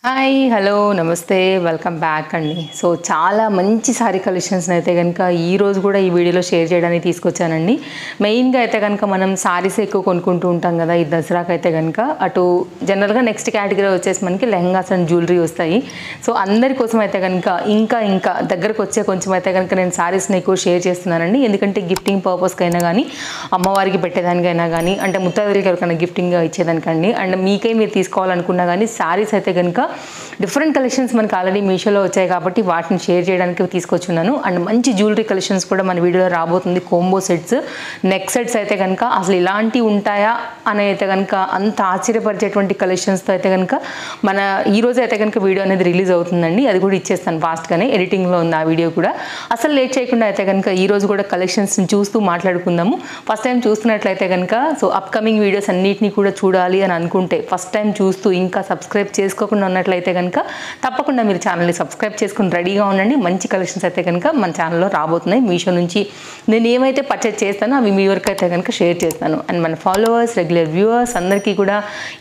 Hi hello నమస్తే welcome back అండి. So చాలా మంచి సారీ కలెక్షన్స్ అయితే కనుక ఈరోజు కూడా ఈ వీడియోలో షేర్ చేయడానికి తీసుకొచ్చానండి. మెయిన్గా అయితే కనుక మనం సారీస్ ఎక్కువ కొనుక్కుంటూ ఉంటాం కదా ఈ దసరాకి అయితే కనుక. అటు జనరల్గా నెక్స్ట్ కేటగిరీ వచ్చేసి మనకి లెహంగాస్ అండ్ జ్యువెలరీ వస్తాయి. సో అందరి కోసం అయితే కనుక ఇంకా దగ్గరకు వచ్చే కొంచెం అయితే కనుక నేను సారీస్ని ఎక్కువ షేర్ చేస్తున్నానండి. ఎందుకంటే గిఫ్టింగ్ పర్పస్కి అయినా కానీ, అమ్మవారికి పెట్టేదానికైనా కానీ, అంటే ముత్తైదులకి ఎవరికైనా గిఫ్టింగ్ ఇచ్చేదానికండి, అండ్ మీకే మీరు తీసుకోవాలనుకున్నా కానీ సారీస్ అయితే కనుక డిఫరెంట్ కలెక్షన్స్ మనకి ఆల్రెడీ మీషోలో వచ్చాయి కాబట్టి వాటిని షేర్ చేయడానికి తీసుకొచ్చున్నాను. అండ్ మంచి జ్యువెలరీ కలెక్షన్స్ కూడా మన వీడియోలో రాబోతుంది. కోంబో సెట్స్, నెక్ సెట్స్ అయితే కనుక అసలు ఇలాంటివి ఉంటాయా అని అయితే కనుక అంత ఆశ్చర్యపరిచేటువంటి కలెక్షన్స్తో అయితే కనుక మన ఈరోజు అయితే కనుక వీడియో అనేది రిలీజ్ అవుతుందండి. అది కూడా ఇచ్చేస్తాను ఫాస్ట్గానే, ఎడిటింగ్లో ఉంది ఆ వీడియో కూడా. అసలు లేట్ చేయకుండా అయితే కనుక ఈరోజు కూడా కలెక్షన్స్ని చూస్తూ మాట్లాడుకుందాము. ఫస్ట్ టైం చూస్తున్నట్లయితే కనుక సో అప్కమింగ్ వీడియోస్ అన్నిటినీ కూడా చూడాలి అని అనుకుంటే ఫస్ట్ టైం చూస్తూ ఇంకా సబ్స్క్రైబ్ చేసుకోకుండా ఉన్నట్లయితే కనుక తప్పకుండా మీరు ఛానల్ని సబ్స్క్రైబ్ చేసుకుని రెడీగా ఉండండి. మంచి కలెక్షన్స్ అయితే కనుక మన ఛానల్లో రాబోతున్నాయి. మీషో నుంచి నేను ఏమైతే పర్చేజ్ చేస్తానో అవి మీ వరకు అయితే కనుక షేర్ చేస్తాను. అండ్ మన ఫాలోవర్స్, రెగ్యులర్ వ్యూవర్స్ అందరికీ కూడా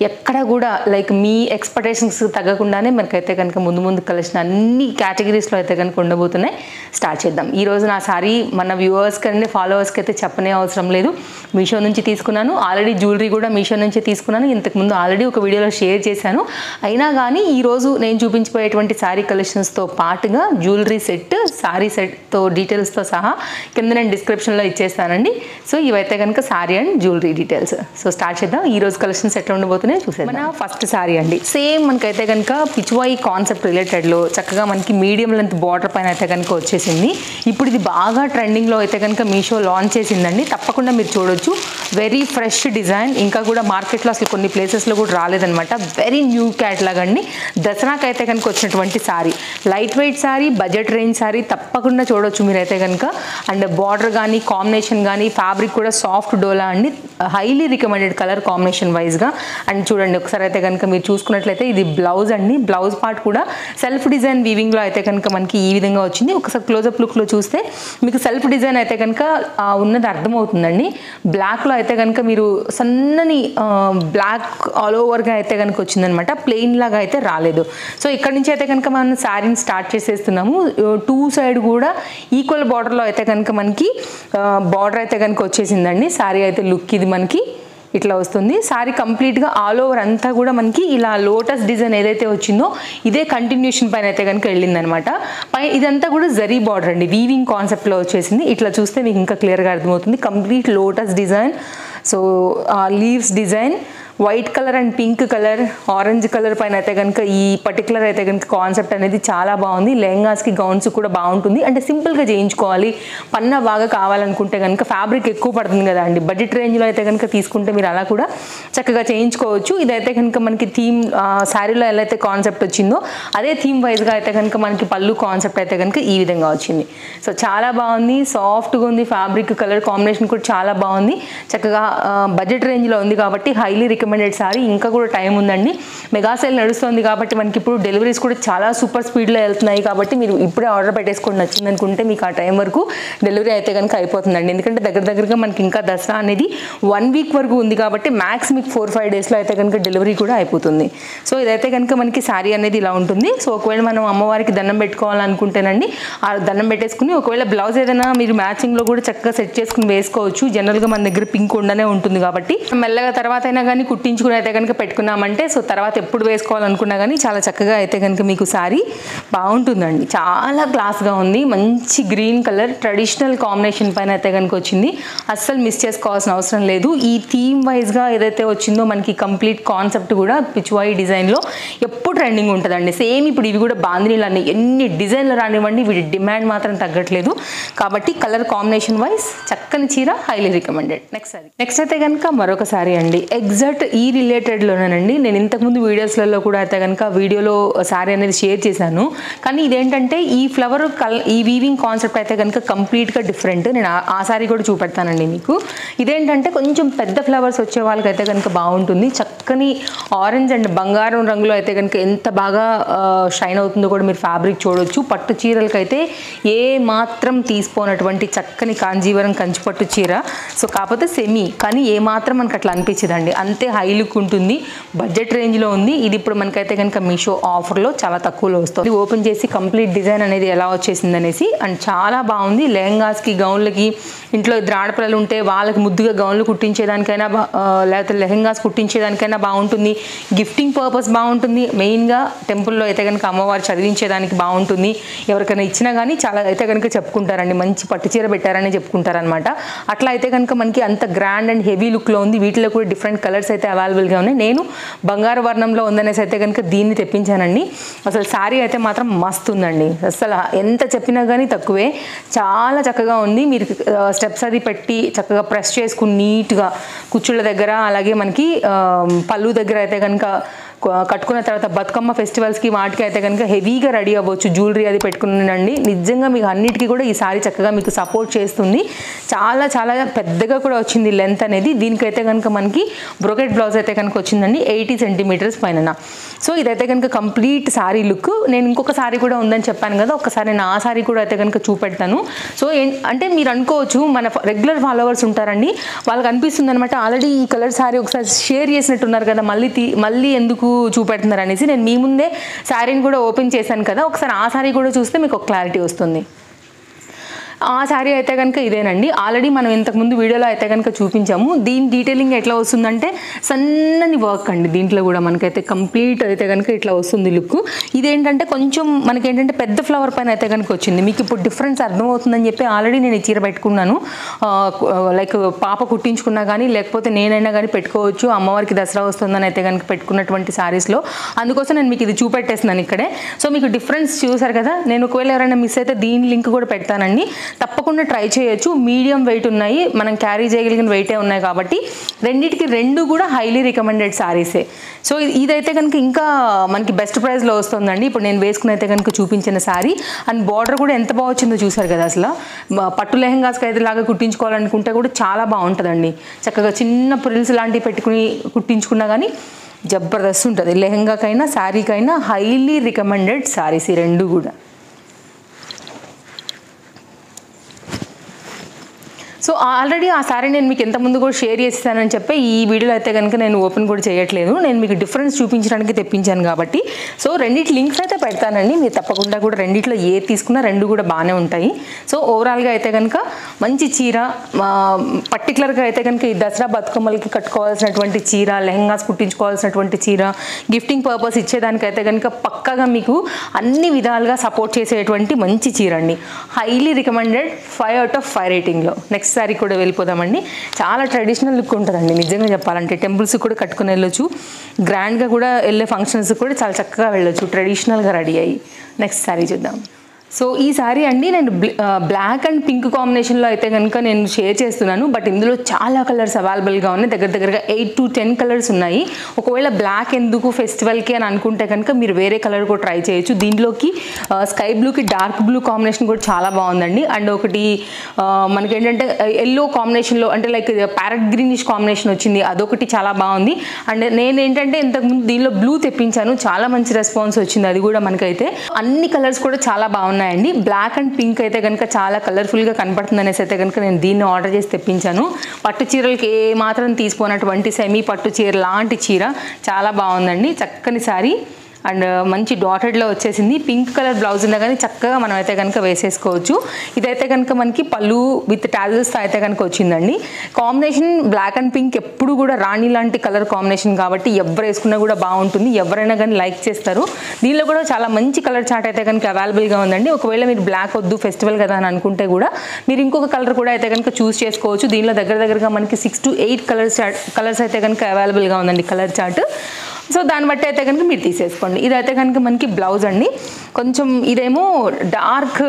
ఎక్కడ కూడా లైక్ మీ ఎక్స్పెక్టేషన్స్ తగ్గకుండానే మనకైతే కనుక ముందు కలెక్షన్ అన్ని కేటగిరీస్లో అయితే కనుక ఉండబోతున్నాయి. స్టార్ట్ చేద్దాం. ఈరోజు నా సారీ మన వ్యూవర్స్కి అండి ఫాలోవర్స్కి అయితే చెప్పనే అవసరం లేదు. మీషో నుంచి తీసుకున్నాను. ఆల్రెడీ జ్యువెలరీ కూడా మీషో నుంచి తీసుకున్నాను. ఇంతకుముందు ఆల్రెడీ ఒక వీడియోలో షేర్ చేశాను. అయినా కానీ ఈరోజు నేను చూపించిపోయేటువంటి శారీ కలెక్షన్స్తో పాటుగా జ్యువెలరీ సెట్, శారీ సెట్తో డీటెయిల్స్తో సహా కింద నేను డిస్క్రిప్షన్లో ఇచ్చేస్తానండి. సో ఇవైతే కనుక sari and jewellery details. So start చేద్దాం. ఈరోజు కలెక్షన్స్ ఎట్లా ఉండబోతున్నాయి చూసేద్దాం. మన ఫస్ట్ శారీ అండి. సేమ్ మనకైతే కనుక పిచ్వాయి కాన్సెప్ట్ రిలేటెడ్లో చక్కగా మనకి మీడియం లెంత్ బార్డర్ పైన అయితే కనుక వచ్చేసింది. ఇప్పుడు ఇది బాగా ట్రెండింగ్లో అయితే కనుక మీషో లాంచ్ చేసిందండి. తప్పకుండా మీరు చూడొచ్చు. వెరీ ఫ్రెష్ డిజైన్, ఇంకా కూడా మార్కెట్లో అసలు కొన్ని ప్లేసెస్లో కూడా రాలేదనమాట. వెరీ న్యూ క్యాటలాగ్ అండి. దసరాకి అయితే కనుక వచ్చినటువంటి sari, light weight sari, budget range sari తప్పకుండా చూడొచ్చు మీరైతే కనుక. అండ్ బార్డర్ కానీ, కాంబినేషన్ కానీ, ఫ్యాబ్రిక్ కూడా సాఫ్ట్ డోలా అండి. హైలీ రికమెండెడ్ కలర్ కాంబినేషన్ వైజ్గా. అండ్ చూడండి ఒకసారి అయితే కనుక మీరు చూసుకున్నట్లయితే ఇది బ్లౌజ్ అండి. బ్లౌజ్ పార్ట్ కూడా సెల్ఫ్ డిజైన్ వీవింగ్లో అయితే కనుక మనకి ఈ విధంగా వచ్చింది. ఒకసారి క్లోజప్ లుక్లో చూస్తే మీకు సెల్ఫ్ డిజైన్ అయితే కనుక ఉన్నది అర్థమవుతుందండి. బ్లాక్లో అయితే కనుక మీరు సన్నని బ్లాక్ ఆల్ ఓవర్గా అయితే కనుక వచ్చిందనమాట. ప్లెయిన్ లాగా అయితే రాలేదు. సో ఇక్కడ నుంచి అయితే కనుక మనం శారీని స్టార్ట్ చేసేస్తున్నాము. టూ సైడ్ కూడా ఈక్వల్ బార్డర్లో అయితే కనుక మనకి బార్డర్ అయితే కనుక వచ్చేసిందండి. శారీ అయితే లుక్ ఇది మనకి ఇట్లా వస్తుంది. శారీ కంప్లీట్గా ఆల్ ఓవర్ అంతా కూడా మనకి ఇలా లోటస్ డిజైన్ ఏదైతే వచ్చిందో ఇదే కంటిన్యూషన్ పైన అయితే కనుక వెళ్ళిందనమాట. ఇదంతా కూడా జరీ బార్డర్ అండి, వీవింగ్ కాన్సెప్ట్లో వచ్చేసింది. ఇట్లా చూస్తే మీకు ఇంకా క్లియర్గా అర్థమవుతుంది. Complete lotus design, so leaves design, white colour and pink colour, orange colour పైన అయితే కనుక ఈ పర్టికులర్ అయితే కనుక కాన్సెప్ట్ అనేది చాలా బాగుంది. లెహంగాస్కి, గౌన్స్ కూడా బాగుంటుంది. అంటే సింపుల్గా చేయించుకోవాలి, పన్నా బాగా కావాలనుకుంటే కనుక ఫ్యాబ్రిక్ ఎక్కువ పడుతుంది కదా అండి. బడ్జెట్ రేంజ్లో అయితే కనుక తీసుకుంటే మీరు అలా కూడా చక్కగా చేయించుకోవచ్చు. ఇదైతే కనుక మనకి థీమ్ శారీలో ఎలా అయితే కాన్సెప్ట్ వచ్చిందో అదే థీమ్ వైజ్గా అయితే కనుక మనకి పళ్ళు కాన్సెప్ట్ అయితే కనుక ఈ విధంగా వచ్చింది. సో చాలా బాగుంది, సాఫ్ట్గా ఉంది. ఫ్యాబ్రిక్ కలర్ కాంబినేషన్ కూడా చాలా బాగుంది. చక్కగా బడ్జెట్ రేంజ్లో ఉంది కాబట్టి హైలీ రికమెండెడ్ సారీ. ఇంకా కూడా టైం ఉందండి. మెగా సేల్ నడుస్తుంది కాబట్టి మనకి ఇప్పుడు డెలివరీస్ కూడా చాలా సూపర్ స్పీడ్లో వెళ్తున్నాయి. కాబట్టి మీరు ఇప్పుడే ఆర్డర్ పెట్టేసుకోండి. నచ్చింది అనుకుంటే మీకు ఆ టైం వరకు డెలివరీ అయితే కనుక అయిపోతుందండి. ఎందుకంటే దగ్గరగా మనకి ఇంకా దసరా అనేది 1 వీక్ వరకు ఉంది కాబట్టి మ్యాక్స్ మీకు 4-5 డేస్లో అయితే కనుక డెలివరీ కూడా అయిపోతుంది. సో ఇదైతే కనుక మనకి శారీ అనేది ఇలా ఉంటుంది. సో ఒకవేళ మనం అమ్మవారికి దండం పెట్టుకోవాలనుకుంటేనండి ఆ దండం పెట్టేసుకుని ఒకవేళ బ్లౌజ్ ఏదైనా మీరు మ్యాచింగ్లో కూడా చక్కగా సెట్ చేసుకుని వేసుకోవచ్చు. జనరల్గా మన దగ్గర పింక్ ఉండనే ఉంటుంది కాబట్టి మెల్లగా తర్వాత అయినా కానీ కుట్టించుకుని అయితే కనుక పెట్టుకున్నామంటే సో తర్వాత ఎప్పుడు వేసుకోవాలనుకున్నా కానీ చాలా చక్కగా అయితే కనుక మీకు శారీ బాగుంటుందండి. చాలా క్లాస్గా ఉంది. మంచి గ్రీన్ కలర్ ట్రెడిషనల్ కాంబినేషన్ పైన అయితే కనుక వచ్చింది. అస్సలు మిస్ చేసుకోవాల్సిన అవసరం లేదు. ఈ థీమ్ వైజ్గా ఏదైతే వచ్చిందో మనకి కంప్లీట్ కాన్సెప్ట్ కూడా పిచ్వాయి డిజైన్లో ఎప్పుడు ట్రెండింగ్ ఉంటుందండి. సేమ్ ఇప్పుడు ఇవి కూడా బాందినీలు అన్ని ఎన్ని డిజైన్లు రానివ్వండి, వీటి డిమాండ్ మాత్రం తగ్గట్లేదు. కాబట్టి కలర్ కాంబినేషన్ వైజ్ చక్కని చీర, హైలీ రికమెండెడ్. నెక్స్ట్ అయితే కనుక మరొక శారీ అండి. ఎగ్జాక్ట్ ఈ రిలేటెడ్లోనేనండి. నేను ఇంతకుముందు వీడియోస్లలో కూడా అయితే కనుక వీడియోలో శారీ అనేది షేర్ చేశాను. కానీ ఇదేంటంటే ఈ ఫ్లవర్ ఈ వీవింగ్ కాన్సెప్ట్ అయితే కనుక కంప్లీట్గా డిఫరెంట్. నేను ఆ శారీ కూడా చూపెడతానండి మీకు. ఇదేంటంటే కొంచెం పెద్ద ఫ్లవర్స్ వచ్చే వాళ్ళకైతే కనుక బాగుంటుంది. చక్కని ఆరెంజ్ అండ్ బంగారం రంగులో అయితే కనుక ఎంత బాగా షైన్ అవుతుందో కూడా మీరు ఫ్యాబ్రిక్ చూడవచ్చు. పట్టు చీరలకైతే ఏ మాత్రం తీసిపోనటువంటి చక్కని కాంజీవరం కంచిపట్టు చీర. సో కాకపోతే సెమీ, కానీ ఏ మాత్రం మనకు అట్లా అనిపించదండి. అంతే హై లుక్ ఉంటుంది, బడ్జెట్ రేంజ్లో ఉంది. ఇది ఇప్పుడు మనకైతే కనుక మీషో ఆఫర్లో చాలా తక్కువలో వస్తుంది. ఓపెన్ చేసి కంప్లీట్ డిజైన్ అనేది ఎలా వచ్చేసింది అనేసి, అండ్ చాలా బాగుంది. లెహంగాస్కి, గౌన్లకి, ఇంట్లో ఇద్దరు ఆడపిల్లలు ఉంటే వాళ్ళకి ముద్దుగా గౌన్లు కుట్టించేదానికైనా లేకపోతే లెహంగాస్ కుట్టించేదానికైనా బాగుంటుంది. గిఫ్టింగ్ పర్పస్ బాగుంటుంది. మెయిన్గా టెంపుల్లో అయితే కనుక అమ్మవారు చదివించేదానికి బాగుంటుంది. ఎవరికైనా ఇచ్చినా కానీ చాలా అయితే కనుక చెప్పుకుంటారండి, మంచి పట్టు చీర పెట్టారని చెప్పుకుంటారనమాట. అట్లా అయితే కనుక మనకి అంత గ్రాండ్ అండ్ హెవీ లుక్లో ఉంది. వీటిలో కూడా డిఫరెంట్ కలర్స్ అయితే అవైలబుల్గా ఉన్నాయి. నేను బంగారు వర్ణంలో ఉందనేసి అయితే కనుక దీన్ని తెప్పించానండి. అసలు శారీ అయితే మాత్రం మస్తు ఉందండి. అసలు ఎంత చెప్పినా కానీ తక్కువే. చాలా చక్కగా ఉంది. మీరు స్టెప్స్ అది పెట్టి చక్కగా ప్రెస్ చేసుకుని నీట్గా కుచ్చుళ్ళ దగ్గర, అలాగే మనకి పళ్ళు దగ్గర అయితే కనుక కట్టుకున్న తర్వాత బతుకమ్మ ఫెస్టివల్స్కి వాటికి అయితే కనుక హెవీగా రెడీ అవ్వచ్చు. జ్యువెలరీ అది పెట్టుకున్నానండి. నిజంగా మీకు అన్నిటికీ కూడా ఈ సారీ చక్కగా మీకు సపోర్ట్ చేస్తుంది. చాలా చాలా పెద్దగా కూడా వచ్చింది లెంత్ అనేది. దీనికైతే కనుక మనకి బ్రోకెట్ బ్లౌజ్ అయితే కనుక వచ్చిందండి 80 సెంటీమీటర్స్ పైన. సో ఇదైతే కనుక కంప్లీట్ సారీ లుక్. నేను ఇంకొక సారీ కూడా ఉందని చెప్పాను కదా, ఒకసారి నేను ఆ సారీ కూడా అయితే కనుక చూపెడతాను. సో అంటే మీరు అనుకోవచ్చు మన రెగ్యులర్ ఫాలోవర్స్ ఉంటారండి, వాళ్ళకి అనిపిస్తుంది అనమాట ఆల్రెడీ ఈ కలర్ సారీ ఒకసారి షేర్ చేసినట్టున్నారు కదా, మళ్ళీ ఎందుకు చూపెడుతున్నారు అనేసి. నేను మీ ముందే శారీని కూడా ఓపెన్ చేశాను కదా, ఒకసారి ఆ శారీ కూడా చూస్తే మీకు ఒక క్లారిటీ వస్తుంది. ఆ శారీ అయితే కనుక ఇదేనండి. ఆల్రెడీ మనం ఇంతకుముందు వీడియోలో అయితే కనుక చూపించాము. దీని డీటెయిలింగ్ ఎట్లా వస్తుందంటే సన్నని వర్క్ అండి. దీంట్లో కూడా మనకైతే కంప్లీట్ అయితే కనుక ఇట్లా వస్తుంది లుక్. ఇదేంటంటే కొంచెం మనకేంటంటే పెద్ద ఫ్లవర్ పైన అయితే కనుక వచ్చింది. మీకు ఇప్పుడు డిఫరెన్స్ అర్థమవుతుందని చెప్పి ఆల్రెడీ నేను ఈ చీర పెట్టుకున్నాను. లైక్ పాప కుట్టించుకున్నా కానీ లేకపోతే నేనైనా కానీ పెట్టుకోవచ్చు. అమ్మవారికి దసరా వస్తుందని అయితే కనుక పెట్టుకున్నటువంటి శారీస్లో, అందుకోసం నేను మీకు ఇది చూపెట్టేస్తున్నాను ఇక్కడే. సో మీకు డిఫరెన్స్ చూసారు కదా. నేను ఒకవేళ ఎవరైనా మిస్ అయితే దీని లింక్ కూడా పెడతానండి, తప్పకుండా ట్రై చేయొచ్చు. మీడియం వెయిట్ ఉన్నాయి, మనం క్యారీ చేయగలిగిన వెయిటే ఉన్నాయి కాబట్టి రెండింటికి రెండు కూడా హైలీ రికమెండెడ్ శారీసే. సో ఇదైతే కనుక ఇంకా మనకి బెస్ట్ ప్రైస్లో వస్తుందండి. ఇప్పుడు నేను వేసుకుని అయితే కనుక చూపించిన శారీ అండ్ బార్డర్ కూడా ఎంత బాగా వచ్చిందో చూసారు కదా. అసలు పట్టు లెహంగాస్కి అయితే లాగా కుట్టించుకోవాలనుకుంటే కూడా చాలా బాగుంటుందండి. చక్కగా చిన్న ప్రిల్స్ లాంటివి పెట్టుకుని కుట్టించుకున్నా కానీ జబర్దస్త్ ఉంటుంది. లెహంగాకైనా శారీకైనా హైలీ రికమెండెడ్ శారీస్ ఈ రెండు కూడా. సో ఆల్రెడీ ఆ శారీ నేను మీకు ఎంతమంది కూడా షేర్ చేస్తానని చెప్పి ఈ వీడియోలో అయితే కనుక నేను ఓపెన్ కూడా చేయట్లేదు. నేను మీకు డిఫరెన్స్ చూపించడానికి తెప్పించాను కాబట్టి. సో రెండింటి లింక్స్ అయితే పెడతానండి, మీరు తప్పకుండా కూడా రెండిట్లో ఏ తీసుకున్నా రెండు కూడా బాగానే ఉంటాయి. సో ఓవరాల్గా అయితే కనుక మంచి చీర, పర్టికులర్గా అయితే కనుక ఈ దసరా బతుకమ్మలకి కట్టుకోవాల్సినటువంటి చీర, లెహంగాస్ కుట్టించుకోవాల్సినటువంటి చీర, గిఫ్టింగ్ పర్పస్ ఇచ్చేదానికైతే కనుక పక్కాగా మీకు అన్ని విధాలుగా సపోర్ట్ చేసేటువంటి మంచి చీర అండి. హైలీ రికమెండెడ్ 5 out of 5 రేటింగ్లో. నెక్స్ట్ సారీ కూడా వెళ్ళిపోదామండి. చాలా ట్రెడిషనల్ లుక్ ఉంటుందండి నిజంగా చెప్పాలంటే. టెంపుల్స్ కూడా కట్టుకుని వెళ్ళొచ్చు, గ్రాండ్గా కూడా వెళ్ళే ఫంక్షన్స్ కూడా చాలా చక్కగా వెళ్ళొచ్చు ట్రెడిషనల్గా రెడీ అయ్యి. నెక్స్ట్ సారీ చూద్దాం. సో ఈ సారీ అండి నేను బ్లాక్ అండ్ పింక్ కాంబినేషన్లో అయితే కనుక నేను షేర్ చేస్తున్నాను. బట్ ఇందులో చాలా కలర్స్ అవైలబుల్గా ఉన్నాయి. దగ్గరగా 8 to 10 కలర్స్ ఉన్నాయి. ఒకవేళ బ్లాక్ ఎందుకు ఫెస్టివల్కి అని అనుకుంటే కనుక మీరు వేరే కలర్ కూడా ట్రై చేయొచ్చు. దీంట్లోకి స్కై బ్లూకి డార్క్ బ్లూ కాంబినేషన్ కూడా చాలా బాగుందండి. అండ్ ఒకటి మనకేంటంటే ఎల్లో కాంబినేషన్లో అంటే లైక్ ప్యారెట్ గ్రీనిష్ కాంబినేషన్ వచ్చింది, అదొకటి చాలా బాగుంది. అండ్ నేనేంటంటే ఇంతకుముందు దీనిలో బ్లూ తెప్పించాను, చాలా మంచి రెస్పాన్స్ వచ్చింది. అది కూడా మనకైతే అన్ని కలర్స్ కూడా చాలా బాగున్నాయి. బ్లాక్ అండ్ పింక్ అయితే కనుక చాలా కలర్ఫుల్గా కనపడుతుంది అనేసి అయితే కనుక నేను దీన్ని ఆర్డర్ చేసి తెప్పించాను. పట్టు చీరలకి ఏ మాత్రం తీసుకున్నటువంటి సెమీ పట్టు చీర లాంటి చీర చాలా బాగుందండి. చక్కని సారీ అండ్ మంచి డాటెడ్లో వచ్చేసింది. పింక్ కలర్ బ్లౌజ్ ఉన్నా కానీ చక్కగా మనం అయితే కనుక వేసేసుకోవచ్చు. ఇదైతే కనుక మనకి పళ్ళు విత్ టాజిల్స్తో అయితే కనుక వచ్చిందండి. కాంబినేషన్ బ్లాక్ అండ్ పింక్ ఎప్పుడు కూడా రాణి లాంటి కలర్ కాంబినేషన్ కాబట్టి ఎవరు వేసుకున్నా కూడా బాగుంటుంది, ఎవరైనా కానీ లైక్ చేస్తారు. దీనిలో కూడా చాలా మంచి కలర్ చార్ట్ అయితే కనుక అవైలబుల్గా ఉందండి. ఒకవేళ మీరు బ్లాక్ వద్దు ఫెస్టివల్ కదా అని అనుకుంటే కూడా మీరు ఇంకొక కలర్ కూడా అయితే కనుక చూస్ చేసుకోవచ్చు. దీనిలో దగ్గరగా మనకి 6 to 8 కలర్స్ అయితే కనుక అవైలబుల్గా ఉందండి కలర్ చార్ట్. సో దాన్ని బట్టి అయితే కనుక మీరు తీసేసుకోండి. ఇదైతే కనుక మనకి బ్లౌజ్ అండి. కొంచెం ఇదేమో డార్క్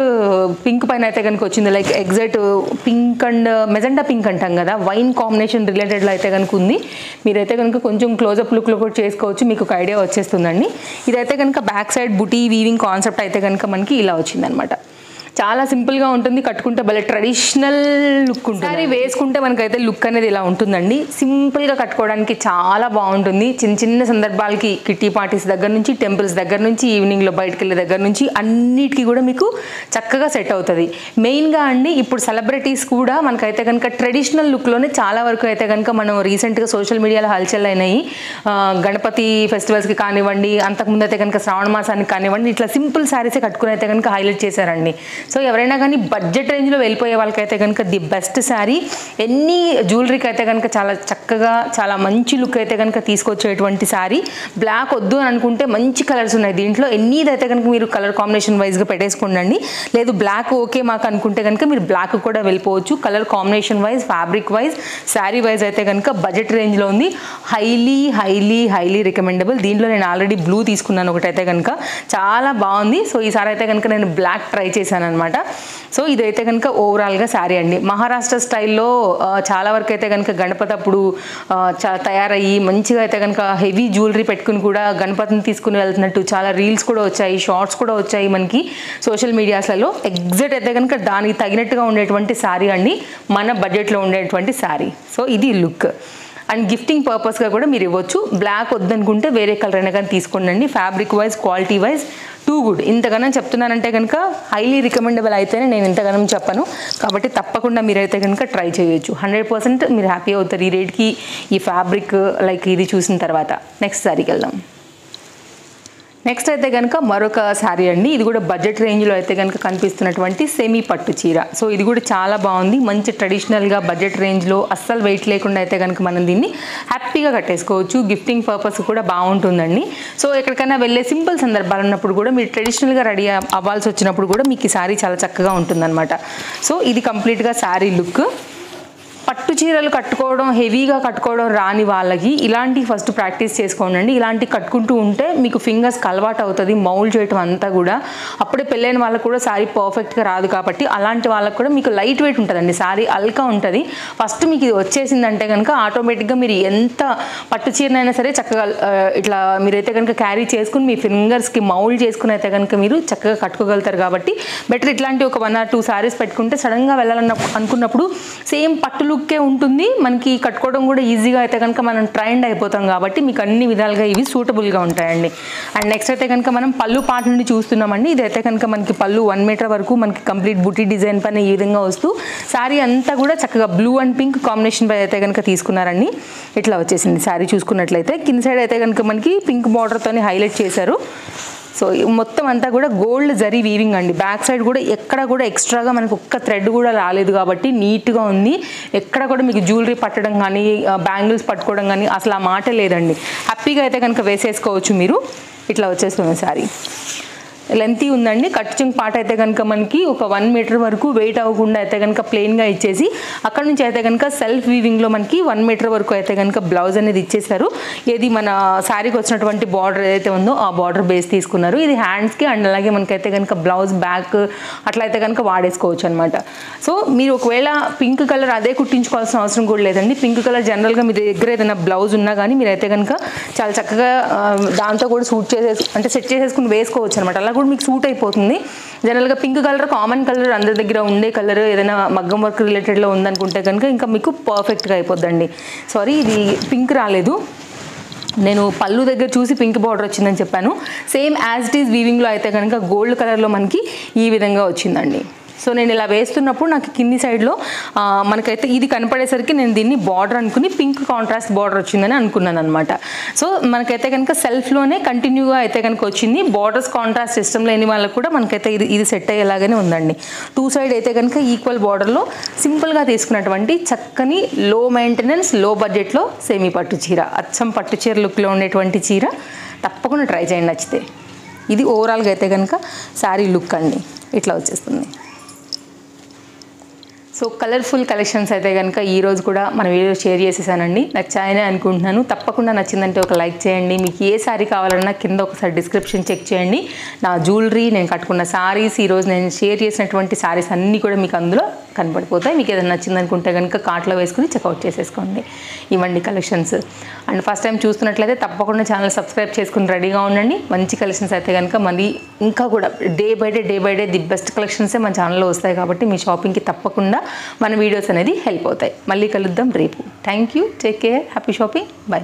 పింక్ పైన అయితే కనుక వచ్చింది, like exact pink and magenta pink అంటాం కదా, వైన్ కాంబినేషన్ రిలేటెడ్లో అయితే కనుక ఉంది. మీరైతే కనుక కొంచెం క్లోజప్ లుక్లో కూడా చేసుకోవచ్చు, మీకు ఒక ఐడియా వచ్చేస్తుందండి. ఇదైతే కనుక బ్యాక్ సైడ్ బుటీ వీవింగ్ కాన్సెప్ట్ అయితే కనుక మనకి ఇలా వచ్చిందనమాట. చాలా సింపుల్గా ఉంటుంది, కట్టుకుంటే భలే ట్రెడిషనల్ లుక్ ఉంటుంది. సారీ వేసుకుంటే మనకైతే లుక్ అనేది ఇలా ఉంటుందండి. సింపుల్గా కట్టుకోవడానికి చాలా బాగుంటుంది. చిన్న చిన్న సందర్భాలకి కిట్టి పార్టీస్ దగ్గర నుంచి, టెంపుల్స్ దగ్గర నుంచి, ఈవినింగ్లో బయటకు వెళ్ళే దగ్గర నుంచి అన్నిటికీ కూడా మీకు చక్కగా సెట్ అవుతుంది. మెయిన్గా అండి ఇప్పుడు సెలబ్రిటీస్ కూడా మనకైతే కనుక ట్రెడిషనల్ లుక్లోనే చాలా వరకు అయితే కనుక మనం రీసెంట్గా సోషల్ మీడియాలో హల్చల్ అయినాయి. గణపతి ఫెస్టివల్స్కి కానివ్వండి, అంతకుముందు అయితే కనుక శ్రావణ మాసానికి కానివ్వండి, ఇట్లా సింపుల్ శారీసే కట్టుకుని అయితే కనుక హైలైట్ చేశారండి. సో ఎవరైనా కానీ బడ్జెట్ రేంజ్లో వెళ్ళిపోయే వాళ్ళకైతే కనుక ది బెస్ట్ శారీ. ఎన్ని జ్యువెలరీకి అయితే కనుక చాలా చక్కగా చాలా మంచి లుక్ అయితే కనుక తీసుకొచ్చేటువంటి శారీ. బ్లాక్ వద్దు అని అనుకుంటే మంచి కలర్స్ ఉన్నాయి దీంట్లో. ఎన్నిదైతే కనుక మీరు కలర్ కాంబినేషన్ వైజ్గా పెట్టేసుకోండి. లేదు బ్లాక్ ఓకే మాకు అనుకుంటే కనుక మీరు బ్లాక్ కూడా వెళ్ళిపోవచ్చు. Colour combination wise, fabric wise, sari wise అయితే కనుక బడ్జెట్ రేంజ్లో ఉంది. Highly highly highly recommendable. దీంట్లో నేను ఆల్రెడీ బ్లూ తీసుకున్నాను ఒకటైతే కనుక, చాలా బాగుంది. సో ఈసారి అయితే కనుక నేను బ్లాక్ ట్రై చేశాను అనమాట. సో ఇదైతే కనుక ఓవరాల్గా శారీ అండి. మహారాష్ట్ర స్టైల్లో చాలా వరకు అయితే కనుక గణపతి అప్పుడు చాలా తయారయ్యి మంచిగా అయితే కనుక హెవీ జ్యువెలరీ పెట్టుకుని కూడా గణపతిని తీసుకుని వెళ్తున్నట్టు చాలా రీల్స్ కూడా వచ్చాయి, షార్ట్స్ కూడా వచ్చాయి మనకి సోషల్ మీడియాస్లలో. ఎగ్జాక్ట్ అయితే కనుక దానికి తగినట్టుగా ఉండేటువంటి శారీ అండి, మన బడ్జెట్లో ఉండేటువంటి శారీ. సో ఇది లుక్. అండ్ గిఫ్టింగ్ పర్పస్గా కూడా మీరు ఇవ్వచ్చు. బ్లాక్ వద్దనుకుంటే వేరే కలర్ అయినా కానీ తీసుకోండి. Fabric wise, quality wise too good. ఇంతగానం చెప్తున్నానంటే కనుక హైలీ రికమెండబుల్ అయితేనే నేను ఇంతగానం చెప్పను. కాబట్టి తప్పకుండా మీరైతే కనుక ట్రై చేయొచ్చు. 100% మీరు హ్యాపీ అవుతారు ఈ రేట్కి, ఈ ఫ్యాబ్రిక్ లైక్ ఇది చూసిన తర్వాత. నెక్స్ట్ శారీకి వెళ్దాం. నెక్స్ట్ అయితే కనుక మరొక శారీ అండి. ఇది కూడా బడ్జెట్ రేంజ్లో అయితే కనుక కనిపిస్తున్నటువంటి సెమీ పట్టు చీర. సో ఇది కూడా చాలా బాగుంది. మంచి ట్రెడిషనల్గా బడ్జెట్ రేంజ్లో అస్సలు వెయిట్ లేకుండా అయితే కనుక మనం దీన్ని హ్యాపీగా కట్టేసుకోవచ్చు. గిఫ్టింగ్ పర్పస్ కూడా బాగుంటుందండి. సో ఎక్కడికైనా వెళ్ళే సింపుల్ సందర్భాలు ఉన్నప్పుడు కూడా మీరు ట్రెడిషనల్గా రెడీ అవ్వాల్సి వచ్చినప్పుడు కూడా మీకు ఈ శారీ చాలా చక్కగా ఉంటుందన్నమాట. సో ఇది కంప్లీట్గా శారీ లుక్. పట్టు చీరలు కట్టుకోవడం, హెవీగా కట్టుకోవడం రాని వాళ్ళకి ఇలాంటి ఫస్ట్ ప్రాక్టీస్ చేసుకోండి. ఇలాంటి కట్టుకుంటూ ఉంటే మీకు ఫింగర్స్కి అలవాటు అవుతుంది మౌల్డ్ చేయటం అంతా కూడా. అప్పుడే పెళ్ళైన వాళ్ళకు కూడా శారీ పర్ఫెక్ట్గా రాదు కాబట్టి అలాంటి వాళ్ళకు కూడా మీకు లైట్ వెయిట్ ఉంటుందండి, శారీ అల్కా ఉంటుంది. ఫస్ట్ మీకు ఇది వచ్చేసిందంటే కనుక ఆటోమేటిక్గా మీరు ఎంత పట్టు చీరనైనా సరే చక్కగా ఇట్లా మీరైతే కనుక క్యారీ చేసుకుని మీ ఫింగర్స్కి మౌల్డ్ చేసుకుని అయితే కనుక మీరు చక్కగా కట్టుకోగలుగుతారు. కాబట్టి బెటర్ ఇట్లాంటి ఒక 1 or 2 శారీస్ పెట్టుకుంటే సడన్గా వెళ్ళాలన్న అనుకున్నప్పుడు సేమ్ పట్టు లుక్కే ఉంటుంది, మనకి కట్టుకోవడం కూడా ఈజీగా అయితే కనుక మనం ట్రైండ్ అయిపోతాం. కాబట్టి మీకు అన్ని విధాలుగా ఇవి సూటబుల్గా ఉంటాయండి. అండ్ నెక్స్ట్ అయితే కనుక మనం పళ్ళు పార్ట్ నుండి చూస్తున్నామండి. ఇదైతే కనుక మనకి పళ్ళు 1 మీటర్ వరకు మనకి కంప్లీట్ బుటీ డిజైన్ పైన ఈ విధంగా వస్తూ శారీ అంతా కూడా చక్కగా బ్లూ అండ్ పింక్ కాంబినేషన్ పై అయితే కనుక తీసుకున్నారండి. ఇట్లా వచ్చేసింది శారీ. చూసుకున్నట్లయితే కింద సైడ్ అయితే కనుక మనకి పింక్ బార్డర్తో హైలైట్ చేశారు. సో మొత్తం అంతా కూడా గోల్డ్ జరీ వీవింగ్ అండి. బ్యాక్ సైడ్ కూడా ఎక్కడ కూడా ఎక్స్ట్రాగా మనకు ఒక్క థ్రెడ్ కూడా రాలేదు కాబట్టి నీట్గా ఉంది. ఎక్కడ కూడా మీకు జ్యువెలరీ పట్టడం కానీ, బ్యాంగిల్స్ పట్టుకోవడం కానీ అసలు ఆ మాట లేదండి. హ్యాపీగా అయితే కనుక వేసేసుకోవచ్చు మీరు. ఇట్లా వచ్చేస్తుంది శారీ. లెంతీ ఉందండి. కట్చింగ్ పార్ట్ అయితే కనుక మనకి ఒక 1 మీటర్ వరకు వెయిట్ అవ్వకుండా అయితే కనుక ప్లెయిన్గా ఇచ్చేసి అక్కడ నుంచి అయితే కనుక సెల్ఫ్ వీవింగ్లో మనకి 1 మీటర్ వరకు అయితే కనుక బ్లౌజ్ అనేది ఇచ్చేసారు. ఇది మన శారీకి వచ్చినటువంటి బార్డర్ ఏదైతే ఉందో ఆ బార్డర్ బేస్ తీసుకున్నారు. ఇది హ్యాండ్స్కి అండ్ అలాగే మనకైతే కనుక బ్లౌజ్ బ్యాక్ అట్లా అయితే కనుక వాడేసుకోవచ్చు అనమాట. సో మీరు ఒకవేళ పింక్ కలర్ అదే కుట్టించుకోవాల్సిన అవసరం కూడా లేదండి. పింక్ కలర్ జనరల్గా మీ దగ్గర ఏదైనా బ్లౌజ్ ఉన్నా కానీ మీరైతే కనుక చాలా చక్కగా దాంతో కూడా అంటే సెట్ చేసేసుకుని వేసుకోవచ్చు అనమాట. అలా కూడా మీకు సూట్ అయిపోతుంది. జనరల్గా పింక్ కలర్ కామన్ కలర్, అందరి దగ్గర ఉండే కలర్, ఏదైనా మగ్గం వర్క్ రిలేటెడ్లో ఉందనుకుంటే కనుక ఇంకా మీకు పర్ఫెక్ట్గా అయిపోద్దండి. సారీ ఇది పింక్ రాలేదు, నేను పళ్ళు దగ్గర చూసి పింక్ బార్డర్ వచ్చిందని చెప్పాను. సేమ్ యాజ్ ఇట్ ఈజ్ వీవింగ్లో అయితే కనుక గోల్డ్ కలర్లో మనకి ఈ విధంగా వచ్చిందండి. సో నేను ఇలా వేస్తున్నప్పుడు నాకు కింది సైడ్లో మనకైతే ఇది కనపడేసరికి నేను దీన్ని బార్డర్ అనుకుని పింక్ కాంట్రాస్ట్ బార్డర్ వచ్చిందని అనుకున్నాను అనమాట. సో మనకైతే కనుక సెల్ఫ్లోనే కంటిన్యూగా అయితే కనుక వచ్చింది. బార్డర్స్ కాంట్రాస్ట్ సిస్టమ్ లేని వాళ్ళకు కూడా మనకైతే ఇది సెట్ అయ్యేలాగానే ఉందండి. 2 సైడ్ అయితే కనుక ఈక్వల్ బార్డర్లో సింపుల్గా తీసుకున్నటువంటి చక్కని లో మెయింటెనెన్స్ లో బడ్జెట్లో సెమీ పట్టు చీర, అచ్చం పట్టు చీర లుక్లో ఉండేటువంటి చీర. తప్పకుండా ట్రై చేయండి నచ్చితే. ఇది ఓవరాల్గా అయితే కనుక శారీ లుక్ అండి. ఇట్లా వచ్చేస్తుంది. సో కలర్ఫుల్ కలెక్షన్స్ అయితే కనుక ఈరోజు కూడా మన వీడియో షేర్ చేసేసానండి. నచ్చాయని అనుకుంటున్నాను. తప్పకుండా నచ్చిందంటే ఒక లైక్ చేయండి. మీకు ఏ శారీ కావాలన్నా కింద ఒకసారి డిస్క్రిప్షన్ చెక్ చేయండి. నా జ్యువెలరీ, నేను కట్టుకున్న శారీస్, ఈరోజు నేను షేర్ చేసినటువంటి శారీస్ అన్నీ కూడా మీకు అందులో కనపడిపోతాయి. మీకు ఏదైనా నచ్చింది అనుకుంటే కనుక కార్ట్లో వేసుకుని చెక్అవుట్ చేసేసుకోండి. ఇవ్వండి కలెక్షన్స్. అండ్ ఫస్ట్ టైం చూస్తున్నట్లయితే తప్పకుండా ఛానల్ సబ్స్క్రైబ్ చేసుకుని రెడీగా ఉండండి. మంచి కలెక్షన్స్ అయితే కనుక మళ్ళీ ఇంకా కూడా day by day the best కలెక్షన్సే మన ఛానల్లో వస్తాయి కాబట్టి మీ షాపింగ్కి తప్పకుండా మన వీడియోస్ అనేది హెల్ప్ అవుతాయి. మళ్ళీ కలుద్దాం రేపు. Thank you. Take care. Happy shopping. By.